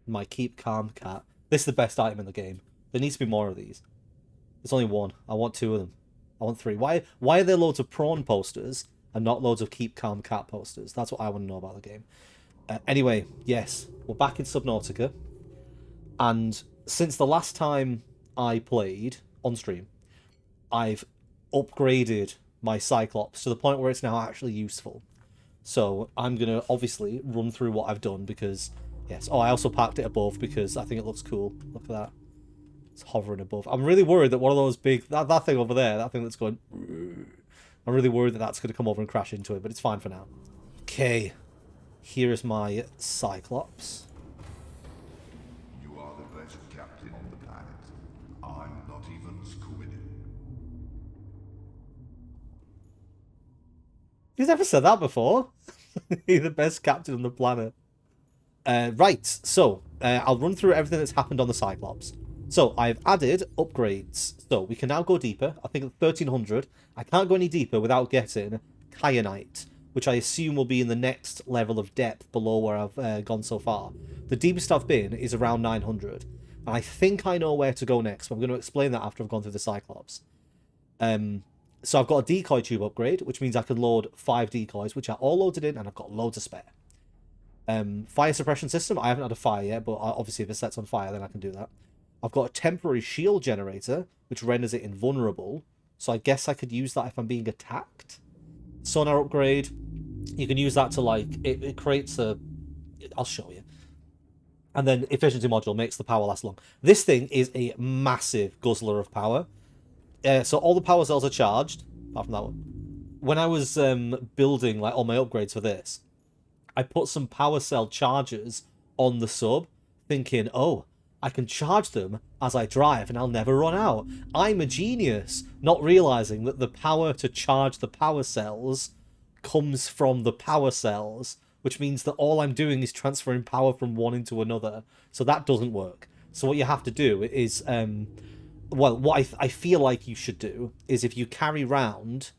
my Keep Calm cat. This is the best item in the game. There needs to be more of these. There's only one. I want two of them. I want three. Why are there loads of prawn posters and not loads of Keep Calm cat posters? That's what I want to know about the game. Anyway, yes, we're back in Subnautica. And since the last time I played on stream, I've upgraded my Cyclops to the point where it's now actually useful. So I'm going to obviously run through what I've done because, yes. Oh, I also parked it above because I think it looks cool. Look at that. It's hovering above. I'm really worried that one of those big... That thing over there, that thing that's going... I'm really worried that that's going to come over and crash into it, but it's fine for now. Okay. Here is my Cyclops. You are the best captain on the planet. I'm not even Scooby-Doo. Who's ever said that before? You're the best captain on the planet. Right, so I'll run through everything that's happened on the Cyclops. So I've added upgrades. So we can now go deeper. I think at 1300. I can't go any deeper without getting Kyanite, which I assume will be in the next level of depth below where I've gone so far. The deepest I've been is around 900. And I think I know where to go next, but I'm going to explain that after I've gone through the Cyclops. So I've got a decoy tube upgrade, which means I can load 5 decoys, which are all loaded in, and I've got loads of spare. Fire suppression system, I haven't had a fire yet, but obviously if it sets on fire, then I can do that. I've got a temporary shield generator, which renders it invulnerable, so I guess I could use that if I'm being attacked. Sonar upgrade, you can use that to, like, it creates a... I'll show you. And then efficiency module makes the power last long. This thing is a massive guzzler of power. So all the power cells are charged, apart from that one. When I was building like all my upgrades for this, I put some power cell chargers on the sub, thinking, oh, I can charge them as I drive and I'll never run out. I'm a genius, not realizing that the power to charge the power cells comes from the power cells, which means that all I'm doing is transferring power from one into another. So that doesn't work. So what you have to do is... well, what I feel like you should do is if you carry round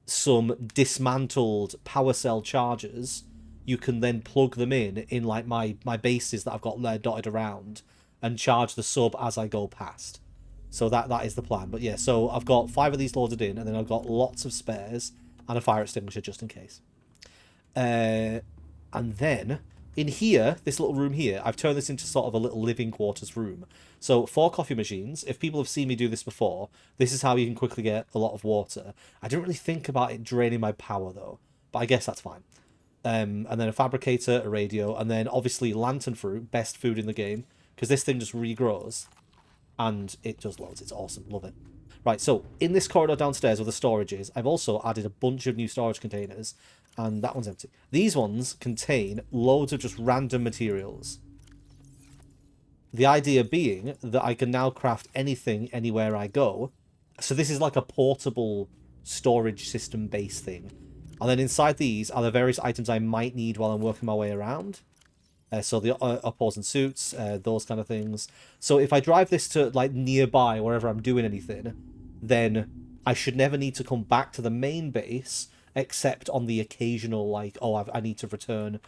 some dismantled power cell chargers, you can then plug them in like my bases that I've got there dotted around and charge the sub as I go past. So that is the plan. But yeah, so I've got 5 of these loaded in, and then I've got lots of spares and a fire extinguisher just in case. And then in here, this little room here, I've turned this into sort of a little living quarters room. So 4 coffee machines. If people have seen me do this before, this is how you can quickly get a lot of water. I didn't really think about it draining my power though, but I guess that's fine. And then a fabricator, a radio, and then obviously lantern fruit, best food in the game, because this thing just regrows and it just loads. It's awesome. Love it. Right, so in this corridor downstairs where the storage is, I've also added a bunch of new storage containers, and that one's empty. These ones contain loads of just random materials. The idea being that I can now craft anything anywhere I go. So this is like a portable storage system base thing. And then inside these are the various items I might need while I'm working my way around. So the opposing suits, those kind of things. So if I drive this to like nearby, wherever I'm doing anything, then I should never need to come back to the main base, except on the occasional, like, oh, I need to return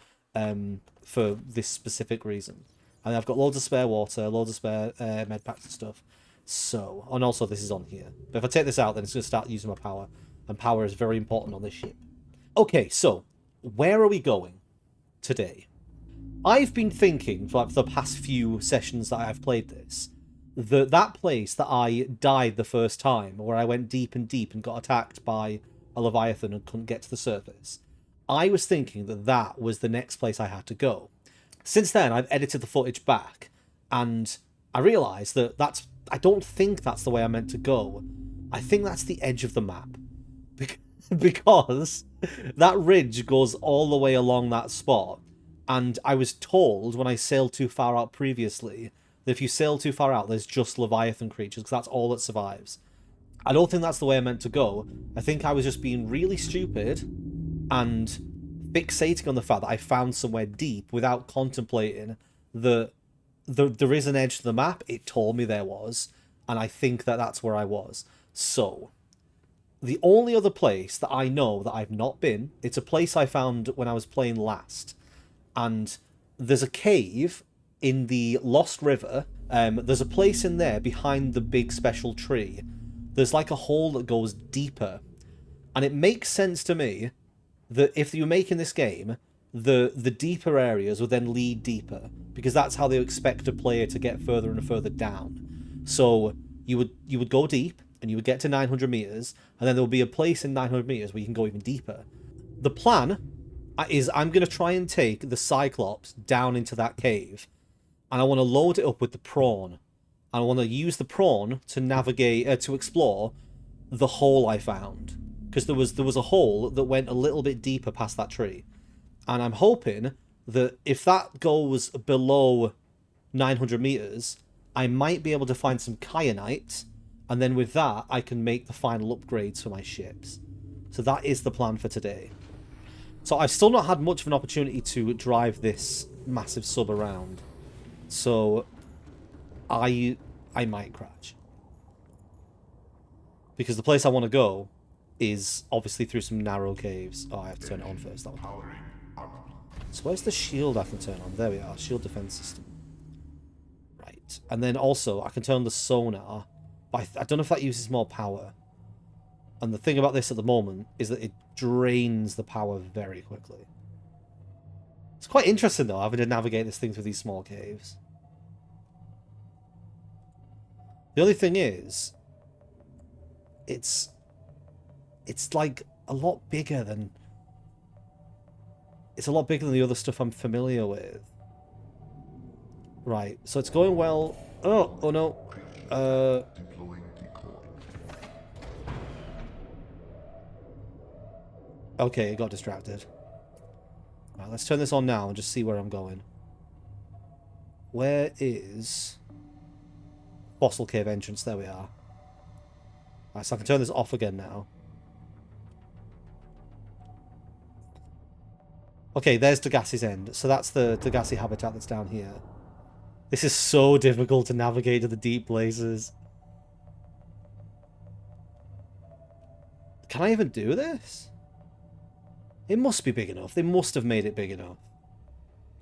for this specific reason. And I've got loads of spare water, loads of spare med packs and stuff. So, and also this is on here. But if I take this out, then it's going to start using my power. And power is very important on this ship. Okay, so, where are we going today? I've been thinking, for like the past few sessions that I've played this, that place that I died the first time, where I went deep and deep and got attacked by a Leviathan and couldn't get to the surface, I was thinking that that was the next place I had to go. Since then, I've edited the footage back, and I realised that I don't think that's the way I meant to go. I think that's the edge of the map. Because that ridge goes all the way along that spot, and I was told when I sailed too far out previously that if you sail too far out, there's just Leviathan creatures, because that's all that survives. I don't think that's the way I meant to go. I think I was just being really stupid and fixating on the fact that I found somewhere deep without contemplating that there is an edge to the map. It told me there was, and I think that that's where I was. So, the only other place that I know that I've not been, it's a place I found when I was playing last. And there's a cave in the Lost River, there's a place in there behind the big special tree. There's like a hole that goes deeper. And it makes sense to me that if you're making this game, the deeper areas would then lead deeper, because that's how they expect a player to get further and further down. So you would go deep, and you would get to 900 meters, and then there will be a place in 900 meters where you can go even deeper. The plan is I'm going to try and take the Cyclops down into that cave, and I want to load it up with the prawn. I want to use the prawn to navigate, to explore the hole I found. Because there was a hole that went a little bit deeper past that tree. And I'm hoping that if that goes below 900 meters, I might be able to find some kyanite, and then with that, I can make the final upgrades for my ships. So that is the plan for today. So I've still not had much of an opportunity to drive this massive sub around. So I might crash. Because the place I want to go is obviously through some narrow caves. Oh, I have to turn it on first. That one. So where's the shield I can turn on? There we are. Shield defense system. Right. And then also, I can turn on the sonar. But I don't know if that uses more power. And the thing about this at the moment is that it drains the power very quickly. It's quite interesting, though, having to navigate this thing through these small caves. The only thing is, it's like a lot bigger than... It's a lot bigger than the other stuff I'm familiar with. Right, so it's going well. Oh no. Okay, it got distracted. Right, let's turn this on now and just see where I'm going. Where is Fossil Cave entrance? There we are. Right, so I can turn this off again now. Okay, there's Degassi's end. So that's the Degassi habitat that's down here. This is so difficult to navigate to the deep places. Can I even do this? It must be big enough. They must have made it big enough.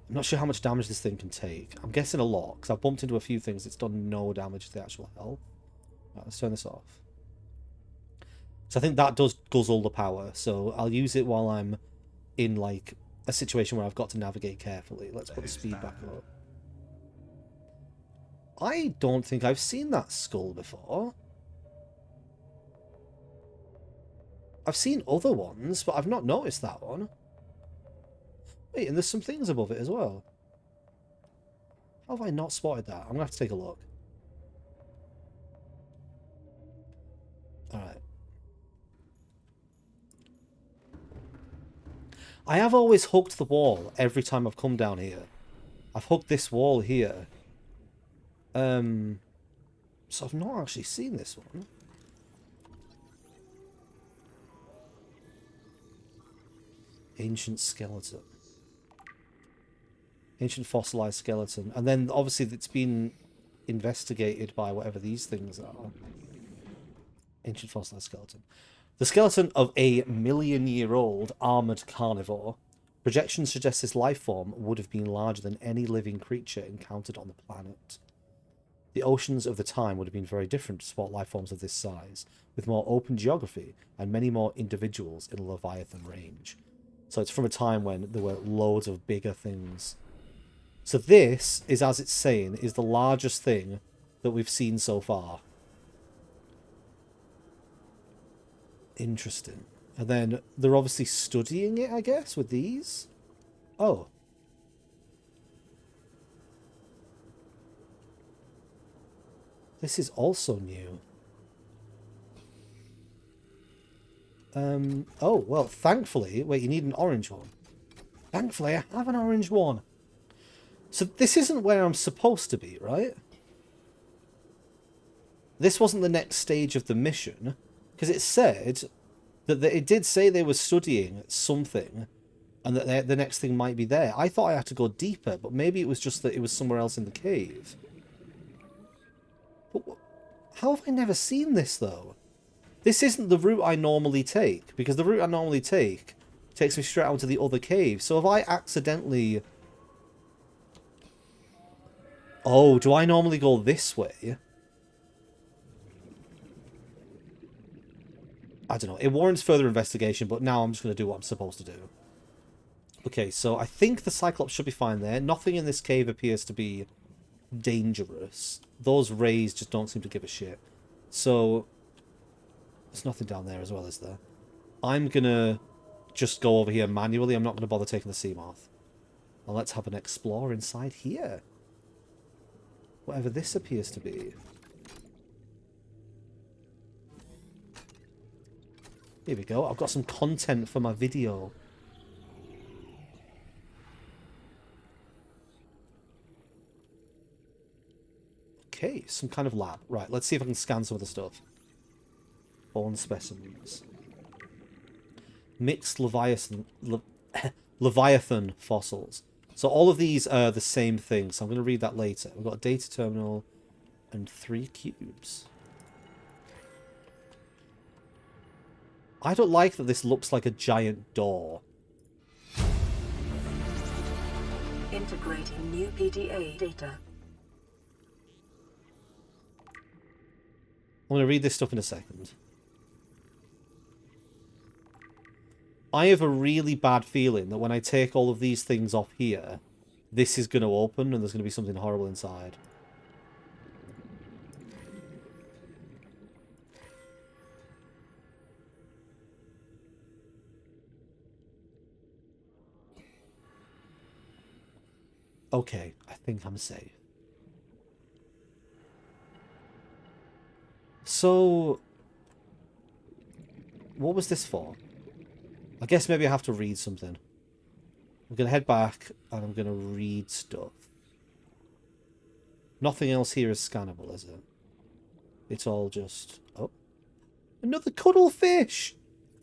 I'm not sure how much damage this thing can take. I'm guessing a lot, because I've bumped into a few things that's done no damage to the actual health. Right, let's turn this off. So I think that does guzzle the power, so I'll use it while I'm in, like, a situation where I've got to navigate carefully. Let's put the speed back up. I don't think I've seen that skull before. I've seen other ones, but I've not noticed that one. Wait, and there's some things above it as well. How have I not spotted that? I'm going to have to take a look. Alright. I have always hugged the wall every time I've come down here. I've hugged this wall here. So I've not actually seen this one. Ancient skeleton. Ancient fossilized skeleton. And then obviously it's been investigated by whatever these things are. Ancient fossilized skeleton. The skeleton of a million-year-old armored carnivore. Projections suggest this life form would have been larger than any living creature encountered on the planet. The oceans of the time would have been very different to support life forms of this size, with more open geography and many more individuals in Leviathan range. So it's from a time when there were loads of bigger things. So this is, as it's saying, is the largest thing that we've seen so far. Interesting. And then they're obviously studying it, I guess, with these. Oh. This is also new. Oh, well, thankfully... Wait, you need an orange one. Thankfully, I have an orange one. So this isn't where I'm supposed to be, right? This wasn't the next stage of the mission. Because it said... that it did say they were studying something. And that the next thing might be there. I thought I had to go deeper, but maybe it was just that it was somewhere else in the cave. But how have I never seen this, though? This isn't the route I normally take, because the route I normally take takes me straight out to the other cave. So if I accidentally... Oh, do I normally go this way? I don't know. It warrants further investigation, but now I'm just going to do what I'm supposed to do. Okay, so I think the Cyclops should be fine there. Nothing in this cave appears to be dangerous. Those rays just don't seem to give a shit. So, there's nothing down there as well, is there? I'm going to just go over here manually. I'm not going to bother taking the sea moth. Well, let's have an explore inside here. Whatever this appears to be. Here we go. I've got some content for my video. Okay, some kind of lab. Right, let's see if I can scan some of the stuff. Bone specimens. Mixed Leviathan fossils. So all of these are the same thing, so I'm going to read that later. We've got a data terminal and 3 cubes. I don't like that this looks like a giant door. Integrating new PDA data. I'm going to read this stuff in a second. I have a really bad feeling that when I take all of these things off here, this is going to open and there's going to be something horrible inside. Okay, I think I'm safe. So, what was this for? I guess maybe I have to read something. I'm going to head back and I'm going to read stuff. Nothing else here is scannable, is it? It's all just... Oh. Another cuttlefish!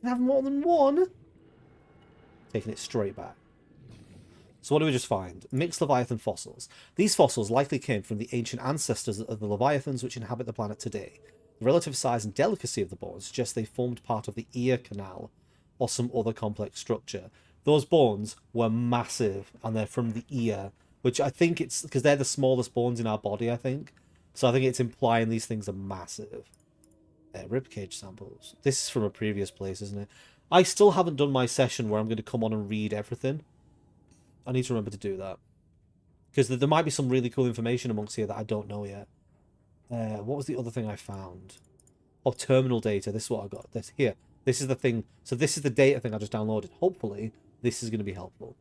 I have more than one! Taking it straight back. So what do we just find? Mixed Leviathan fossils. These fossils likely came from the ancient ancestors of the Leviathans which inhabit the planet today. The relative size and delicacy of the bones suggest they formed part of the ear canal or some other complex structure. Those bones were massive and they're from the ear, which I think it's because they're the smallest bones in our body, I think. So I think it's implying these things are massive. Ribcage samples. This is from a previous place, isn't it? I still haven't done my session where I'm going to come on and read everything. I need to remember to do that. Because there might be some really cool information amongst here that I don't know yet. What was the other thing I found? Oh, terminal data. This is what I got. This here. This is the thing. So this is the data thing I just downloaded. Hopefully, this is going to be helpful.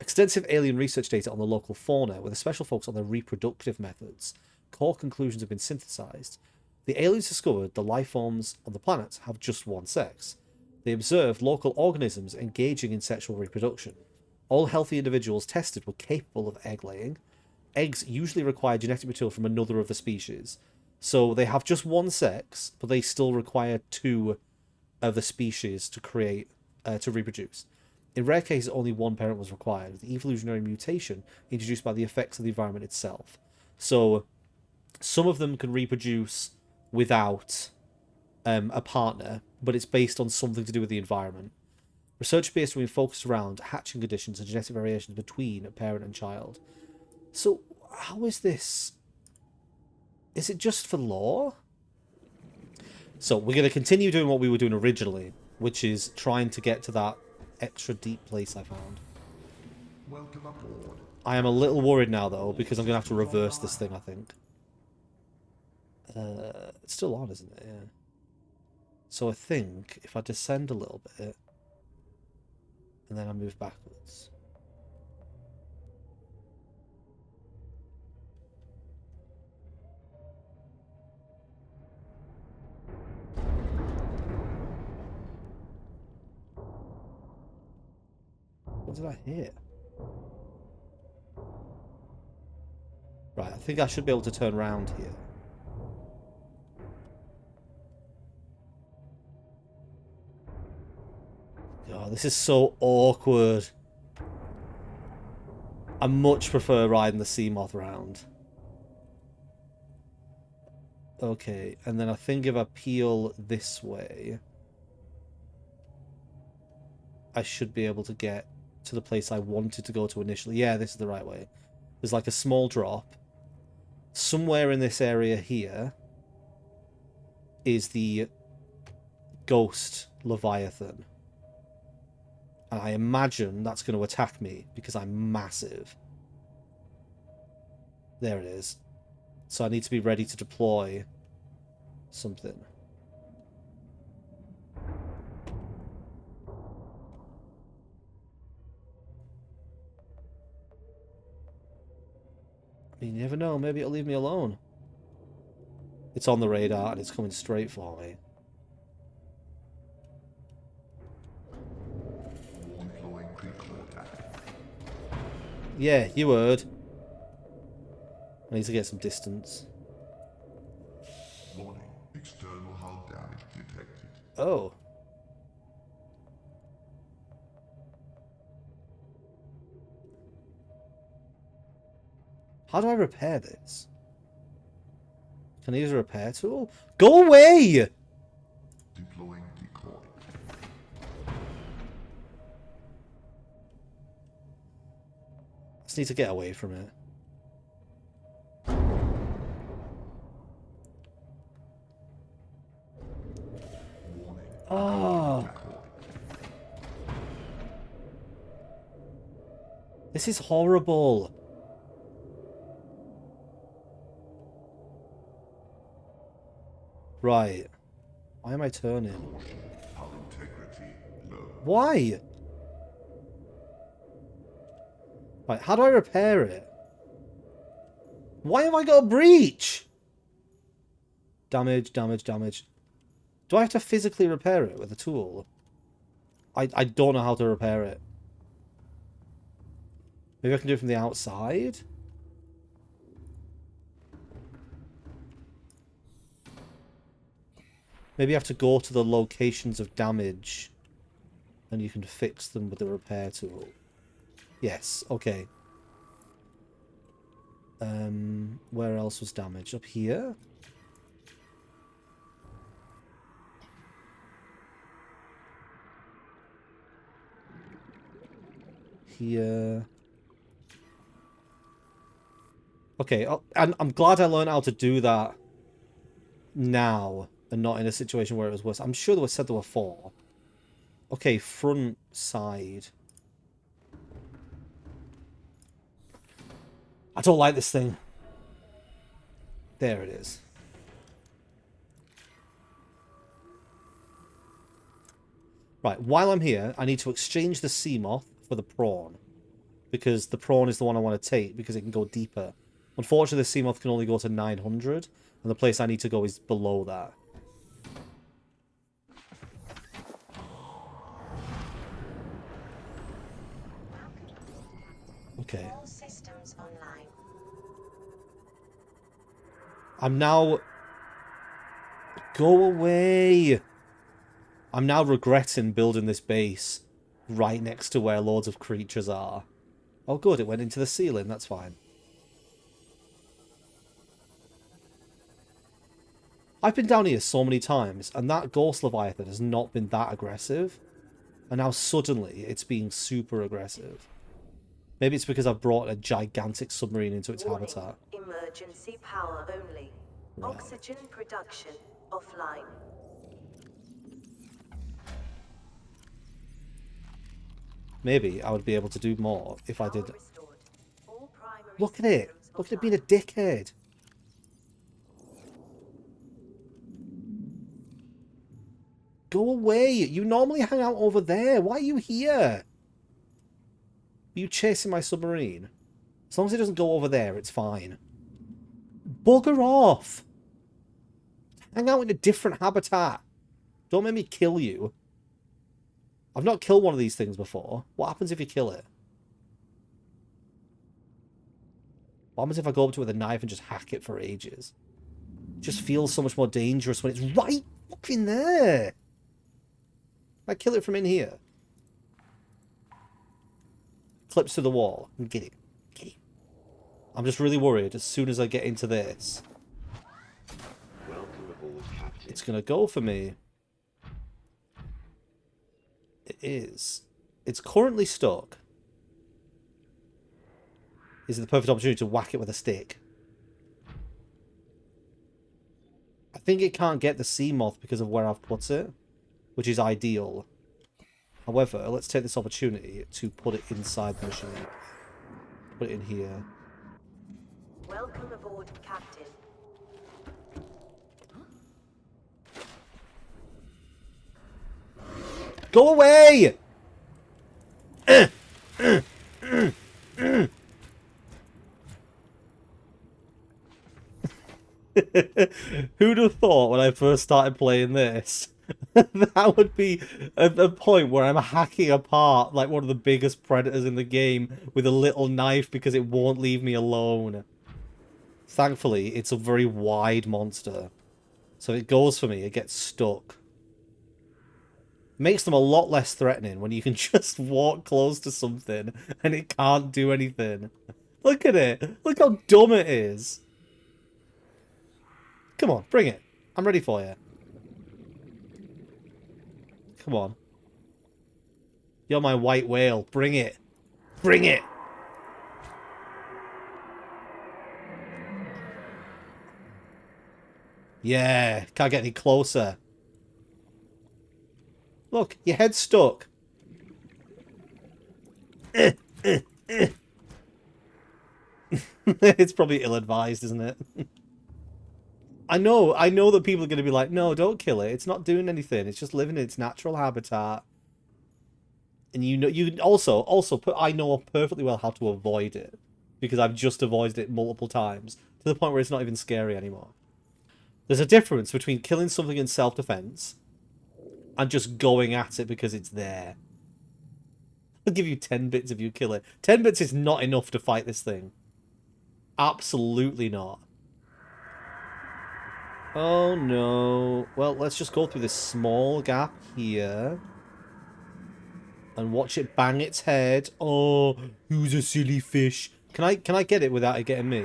Extensive alien research data on the local fauna, with a special focus on their reproductive methods. Core conclusions have been synthesized. The aliens discovered the life forms on the planet have just one sex. They observed local organisms engaging in sexual reproduction. All healthy individuals tested were capable of egg laying. Eggs usually require genetic material from another of the species. So they have just one sex, but they still require 2 of the species to create, to reproduce. In rare cases, only one parent was required, the evolutionary mutation introduced by the effects of the environment itself. So some of them can reproduce without a partner, but it's based on something to do with the environment. Research appears to be focused around hatching conditions and genetic variations between a parent and child. So, how is this? Is it just for lore? So, we're going to continue doing what we were doing originally, which is trying to get to that extra deep place I found. Welcome aboard. I am a little worried now, though, because I'm going to have to reverse this thing, I think. It's still on, isn't it? Yeah. So, I think if I descend a little bit... and then I move backwards. What did I hear? Right, I think I should be able to turn around here. Oh, this is so awkward. I much prefer riding the sea moth round. Okay, and then I think if I peel this way, I should be able to get to the place I wanted to go to initially. Yeah, this is the right way. There's like a small drop, somewhere in this area here is the ghost Leviathan. And I imagine that's going to attack me because I'm massive. There it is. So I need to be ready to deploy something. I mean, you never know. Maybe it'll leave me alone. It's on the radar and it's coming straight for me. Yeah, you heard. I need to get some distance. Warning, external hull damage detected. Oh. How do I repair this? Can I use a repair tool? Go away! Deploying decoy. I just need to get away from it. Oh. This is horrible. Right. Why am I turning? Hull integrity low. Why? Right, how do I repair it? Why have I got a breach? Damage, damage, damage. Do I have to physically repair it with a tool? I don't know how to repair it. Maybe I can do it from the outside? Maybe you have to go to the locations of damage and you can fix them with the repair tool. Yes, okay. Where else was damaged? Up here? Here. Okay, oh, and I'm glad I learned how to do that now and not in a situation where it was worse. I'm sure there was said there were 4. Okay, front side. I don't like this thing. There it is. Right, while I'm here, I need to exchange the sea moth for the prawn. Because the prawn is the one I want to take, because it can go deeper. Unfortunately, the sea moth can only go to 900, and the place I need to go is below that. Okay. All systems online. I'm now... Go away! I'm now regretting building this base right next to where loads of creatures are. Oh good, it went into the ceiling, that's fine. I've been down here so many times, and that Ghost Leviathan has not been that aggressive. And now suddenly, it's being super aggressive. Maybe it's because I've brought a gigantic submarine into its Warning. habitat. Emergency power only. Right. Oxygen production offline. Maybe I would be able to do more if I did... Power restored. All primary Look at it! systems Look at it offline. being a dickhead! Go away! You normally hang out over there. Why are you here? Are you chasing my submarine? As long as it doesn't go over there, it's fine. Bugger off! Hang out in a different habitat. Don't make me kill you. I've not killed one of these things before. What happens if you kill it? What happens if I go up to it with a knife and just hack it for ages? It just feels so much more dangerous when it's right fucking there. I kill it from in here. Clips to the wall. Get it. Get it. I'm just really worried as soon as I get into this. Welcome aboard, Captain. It's gonna go for me. It is. It's currently stuck. Is it the perfect opportunity to whack it with a stick? I think it can't get the sea moth because of where I've put it, which is ideal. However, let's take this opportunity to put it inside the machine. Put it in here. Welcome aboard, Captain. Go away! Who'd have thought when I first started playing this that would be a point where I'm hacking apart like one of the biggest predators in the game with a little knife because it won't leave me alone. Thankfully, it's a very wide monster. So if it goes for me, it gets stuck. Makes them a lot less threatening when you can just walk close to something and it can't do anything. Look at it. Look how dumb it is. Come on, bring it. I'm ready for you. Come on. You're my white whale. Bring it. Bring it. Yeah, can't get any closer. Look, your head's stuck. It's probably ill-advised, isn't it? I know that people are going to be like, no, don't kill it. It's not doing anything. It's just living in its natural habitat. And you know, I know perfectly well how to avoid it. Because I've just avoided it multiple times. To the point where it's not even scary anymore. There's a difference between killing something in self-defense and just going at it because it's there. I'll give you 10 bits if you kill it. 10 bits is not enough to fight this thing. Absolutely not. Oh no. Well, let's just go through this small gap here. And watch it bang its head. Oh, who's a silly fish? Can I get it without it getting me?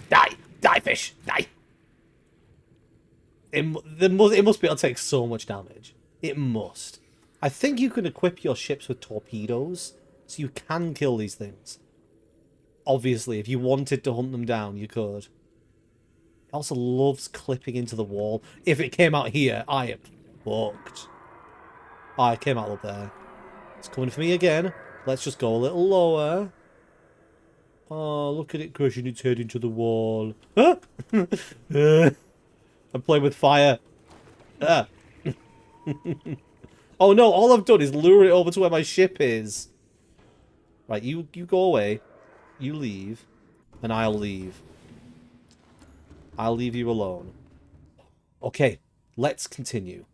Die! Die, fish! Die! It must be able to take so much damage. It must. I think you can equip your ships with torpedoes, so you can kill these things. Obviously, if you wanted to hunt them down, you could. It also loves clipping into the wall. If it came out here, I am fucked. Oh, it came out up there. It's coming for me again. Let's just go a little lower. Oh, look at it crushing its head into the wall. I'm playing with fire. Ah. Oh no, all I've done is lure it over to where my ship is. Right, you go away. You leave. And I'll leave. I'll leave you alone. Okay, let's continue.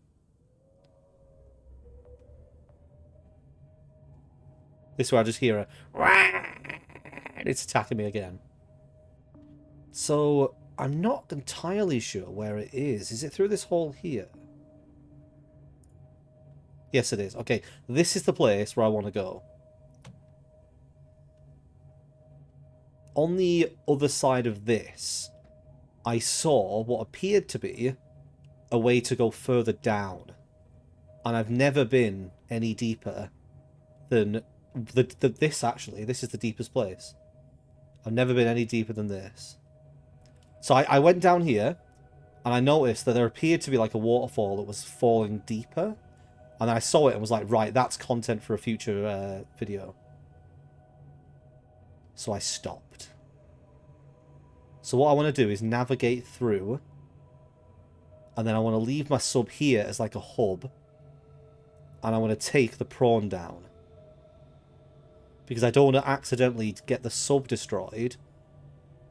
This is where I just hear a... It's attacking me again. So, I'm not entirely sure where it is. Is it through this hole here? Yes, it is. Okay, this is the place where I want to go. On the other side of this, I saw what appeared to be a way to go further down. And I've never been any deeper than this, actually. This is the deepest place. I've never been any deeper than this. So I went down here, and I noticed that there appeared to be like a waterfall that was falling deeper. And I saw it and was like, right, that's content for a future video. So I stopped. So what I want to do is navigate through. And then I want to leave my sub here as like a hub. And I want to take the prawn down. Because I don't want to accidentally get the sub destroyed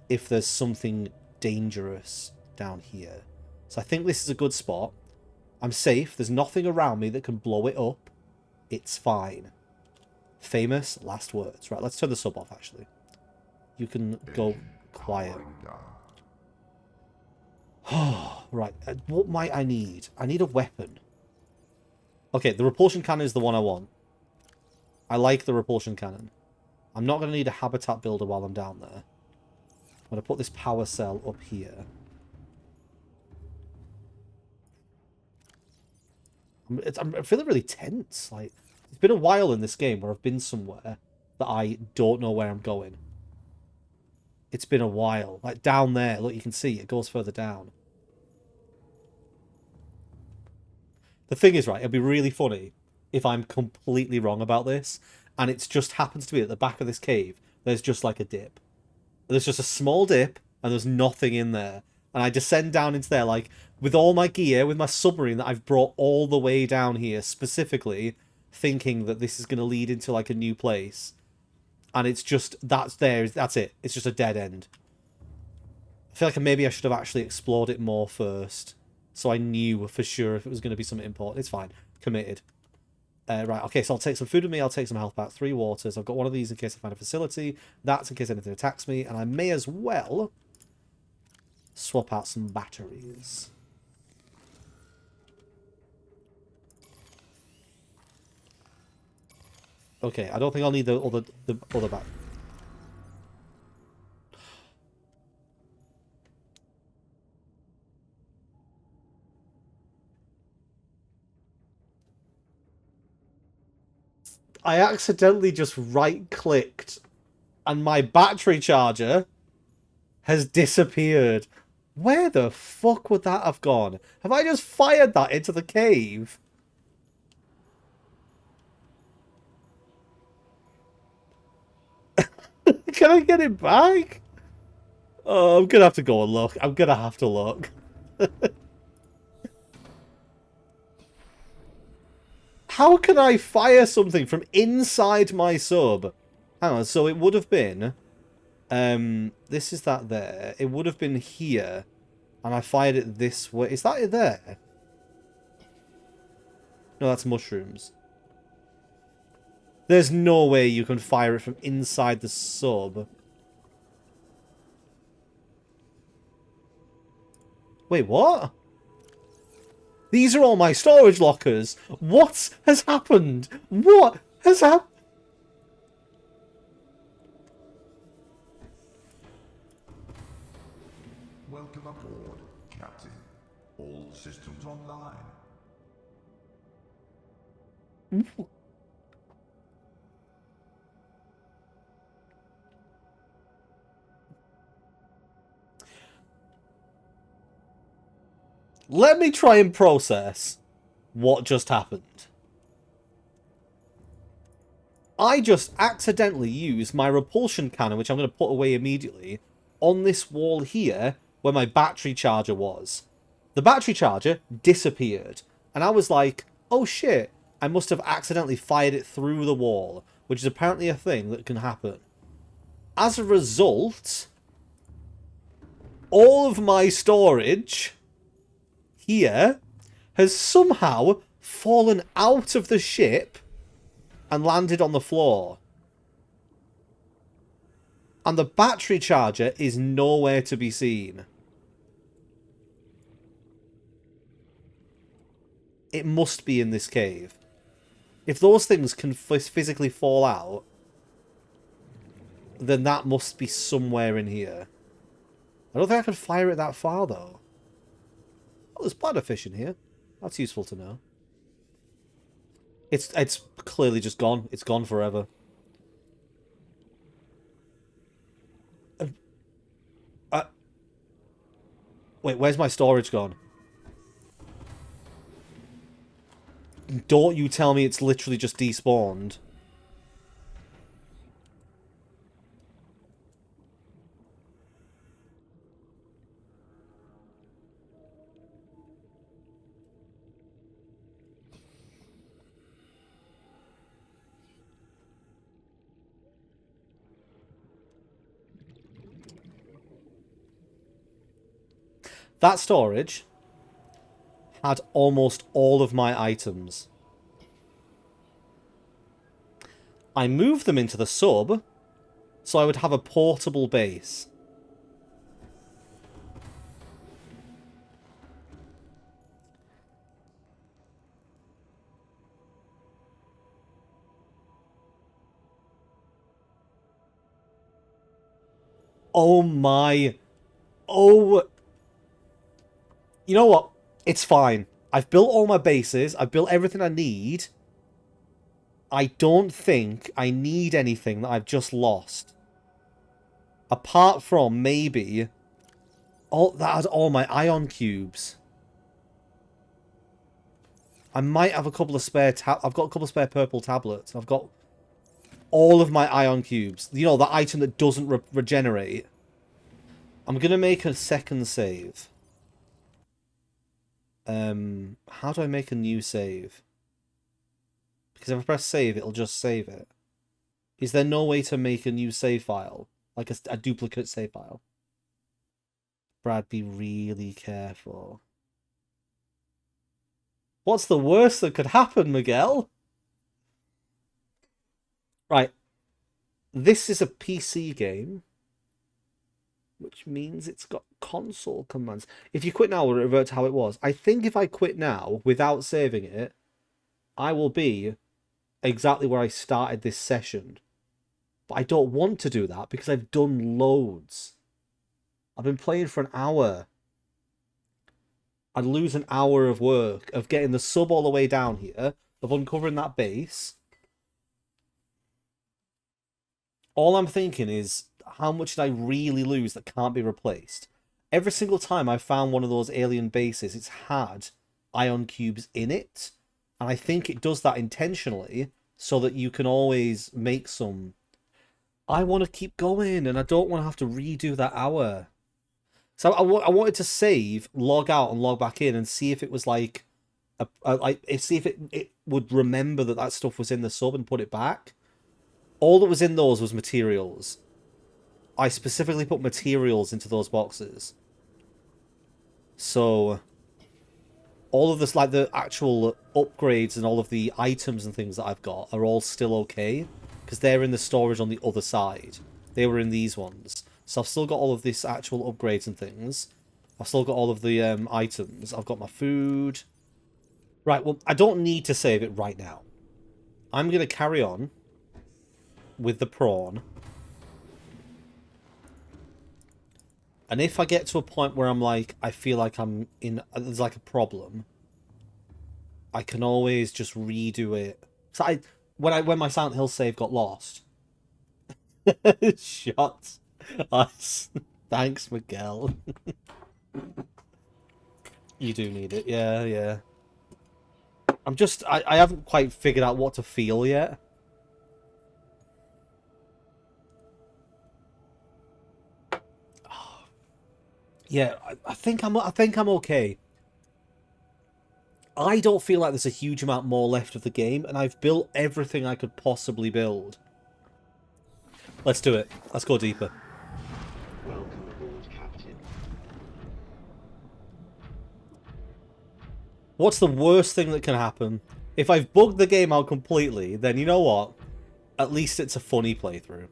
if there's something dangerous down here. So I think this is a good spot. I'm safe. There's nothing around me that can blow it up. It's fine. Famous last words. Right, let's turn the sub off, actually. You can go quiet. Oh, right. What might I need? I need a weapon. Okay, the repulsion cannon is the one I want. I like the repulsion cannon. I'm not going to need a habitat builder while I'm down there. I'm going to put this power cell up here. I'm feeling really tense. Like, it's been a while in this game where I've been somewhere that I don't know where I'm going. It's been a while. Like, down there. Look, you can see it goes further down. The thing is, right, it'd be really funny if I'm completely wrong about this, and it just happens to be at the back of this cave, there's just like a dip. There's just a small dip, and there's nothing in there. And I descend down into there, like, with all my gear, with my submarine that I've brought all the way down here, specifically thinking that this is going to lead into, like, a new place. And it's just, that's it. It's just a dead end. I feel like maybe I should have actually explored it more first, so I knew for sure if it was going to be something important. It's fine. Committed. Right, okay, so I'll take some food with me, I'll take some health back, 3 waters. I've got one of these in case I find a facility. That's in case anything attacks me. And I may as well swap out some batteries. Okay, I don't think I'll need the other battery. I accidentally just right-clicked and my battery charger has disappeared. Where the fuck would that have gone? Have I just fired that into the cave? Can I get it back? Oh, I'm gonna have to go and look. I'm gonna have to look. How can I fire something from inside my sub? Hang on, so it would have been... this is that there. It would have been here. And I fired it this way. Is that it there? No, that's mushrooms. There's no way you can fire it from inside the sub. Wait, what? These are all my storage lockers. What has happened? What has happened? Welcome aboard, Captain. All systems online. Let me try and process what just happened. I just accidentally used my repulsion cannon, which I'm going to put away immediately, on this wall here where my battery charger was. The battery charger disappeared. And I was like, oh shit, I must have accidentally fired it through the wall, which is apparently a thing that can happen. As a result, all of my storage here has somehow fallen out of the ship and landed on the floor. And the battery charger is nowhere to be seen. It must be in this cave. If those things can physically fall out, then that must be somewhere in here. I don't think I can fire it that far, though. Oh, there's bladderfish in here. That's useful to know. It's clearly just gone. It's gone forever. Wait, where's my storage gone? Don't you tell me it's literally just despawned. That storage had almost all of my items. I moved them into the sub, so I would have a portable base. Oh my... Oh... You know what? It's fine. I've built all my bases. I've built everything I need. I don't think I need anything that I've just lost. Apart from maybe... Oh, that has all my ion cubes. I might have a couple of spare... I've got a couple of spare purple tablets. I've got all of my ion cubes. You know, the item that doesn't regenerate. I'm going to make a second save. How do I make a new save? Because if I press save, it'll just save it. Is there no way to make a new save file? Like a duplicate save file? Brad, be really careful. What's the worst that could happen, Miguel? Right. This is a PC game, which means it's got console commands. If you quit now, it'll revert to how it was. I think if I quit now, without saving it, I will be exactly where I started this session. But I don't want to do that because I've done loads. I've been playing for an hour. I'd lose an hour of work, of getting the sub all the way down here, of uncovering that base. All I'm thinking is, how much did I really lose that can't be replaced? Every single time I've found one of those alien bases, it's had ion cubes in it. And I think it does that intentionally, so that you can always make some... I want to keep going, and I don't want to have to redo that hour. So I wanted to save, log out, and log back in, and see if it was like, see if it would remember that stuff was in the sub and put it back. All that was in those was materials. I specifically put materials into those boxes. So all of this, like the actual upgrades and all of the items and things that I've got are all still okay, because they're in the storage on the other side. They were in these ones. So I've still got all of this actual upgrades and things. I've still got all of the items. I've got my food. Right, well, I don't need to save it right now. I'm going to carry on with the prawn. And if I get to a point where I'm like, I feel like I'm in, there's like a problem, I can always just redo it. So when my Silent Hill save got lost, shot us. Thanks, Miguel. You do need it, yeah. I haven't quite figured out what to feel yet. Yeah, I think I'm okay. I don't feel like there's a huge amount more left of the game, and I've built everything I could possibly build. Let's do it. Let's go deeper. Welcome aboard, Captain. What's the worst thing that can happen? If I've bugged the game out completely, then you know what? At least it's a funny playthrough.